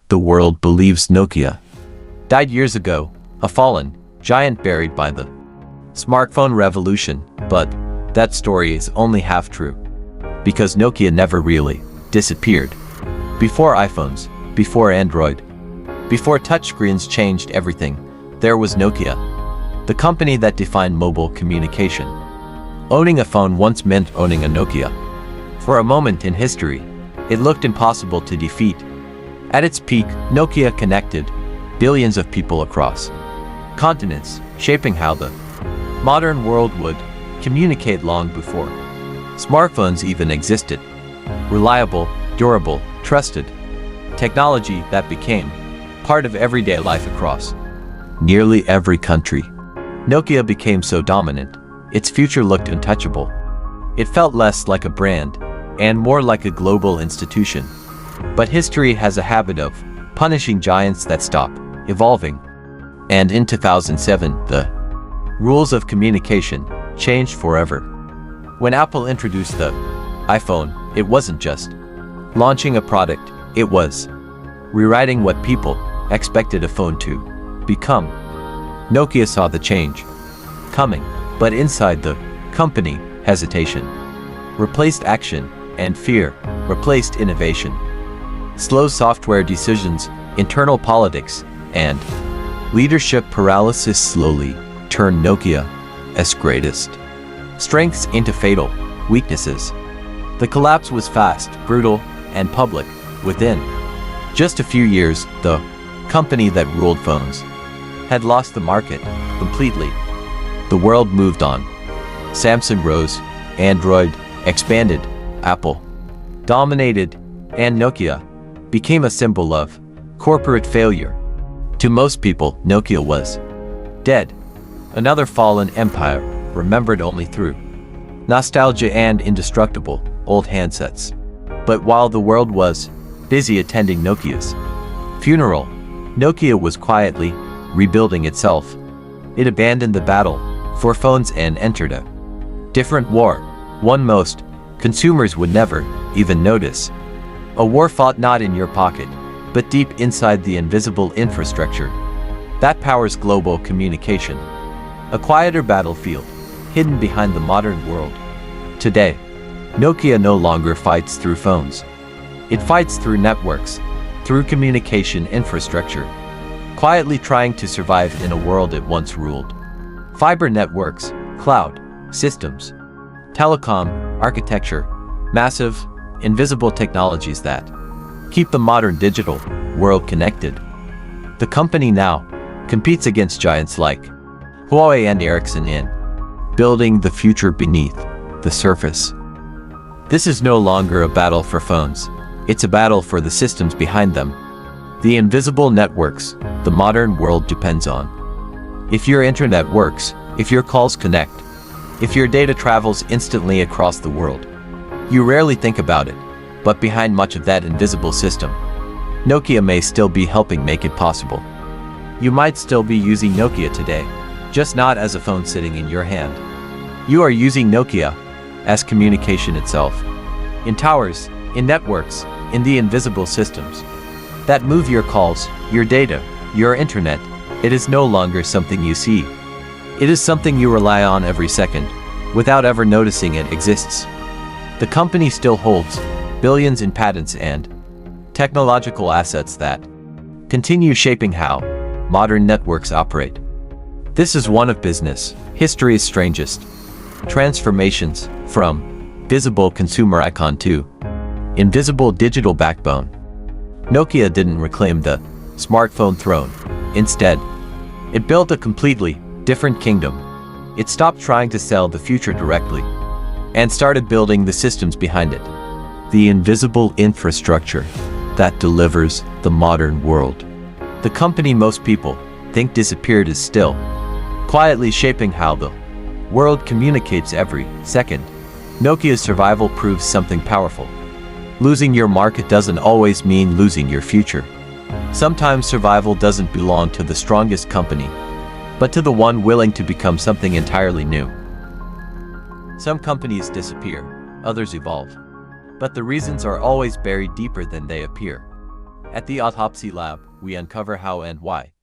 the world believes Nokia died years ago, a fallen giant buried by the smartphone revolution, but that story is only half true. Because Nokia never really disappeared. Before iPhones, before Android, before touchscreens changed everything, there was Nokia, the company that defined mobile communication. Owning a phone once meant owning a Nokia. For a moment in history, it looked impossible to defeat. At its peak, Nokia connected billions of people across continents, shaping how the modern world would communicate long before smartphones even existed. Reliable, durable, trusted technology that became part of everyday life across nearly every country. Nokia became so dominant, its future looked untouchable. It felt less like a brand and more like a global institution. But history has a habit of punishing giants that stop evolving. And in 2007, the rules of communication changed forever. When Apple introduced the iPhone, it wasn't just launching a product, it was rewriting what people expected a phone to become. Nokia saw the change coming, but inside the company, hesitation replaced action, and fear replaced innovation. Slow software decisions, internal politics, and leadership paralysis slowly turned Nokia's greatest strengths into fatal weaknesses. The collapse was fast, brutal, and public. Within just a few years, the company that ruled phones had lost the market completely. The world moved on. Samsung rose, Android expanded, Apple dominated, and Nokia became a symbol of corporate failure. To most people, Nokia was dead. Another fallen empire, remembered only through nostalgia and indestructible old handsets. But while the world was busy attending Nokia's funeral, Nokia was quietly rebuilding itself. It abandoned the battle for phones and entered a different war, one most consumers would never even notice. A war fought not in your pocket, but deep inside the invisible infrastructure that powers global communication. A quieter battlefield, hidden behind the modern world. Today, Nokia no longer fights through phones. It fights through networks, through communication infrastructure, quietly trying to survive in a world it once ruled. Fiber networks, cloud, systems, telecom, architecture, massive, invisible technologies that keep the modern digital world connected. The company now competes against giants like Huawei and Ericsson in building the future beneath the surface. This is no longer a battle for phones. It's a battle for the systems behind them. The invisible networks the modern world depends on. If your internet works, if your calls connect, if your data travels instantly across the world, you rarely think about it, but behind much of that invisible system, Nokia may still be helping make it possible. You might still be using Nokia today, just not as a phone sitting in your hand. You are using Nokia as communication itself. In towers, in networks, in the invisible systems that move your calls, your data, your internet. It is no longer something you see. It is something you rely on every second, without ever noticing it exists. The company still holds billions in patents and technological assets that continue shaping how modern networks operate. This is one of business history's strangest transformations, from visible consumer icon to invisible digital backbone. Nokia didn't reclaim the smartphone throne. Instead, it built a completely different kingdom. It stopped trying to sell the future directly and started building the systems behind it. The invisible infrastructure that delivers the modern world. The company most people think disappeared is still quietly shaping how the world communicates every second. Nokia's survival proves something powerful. Losing your market doesn't always mean losing your future. Sometimes survival doesn't belong to the strongest company, but to the one willing to become something entirely new. Some companies disappear, others evolve, but the reasons are always buried deeper than they appear. At the Autopsy Lab, we uncover how and why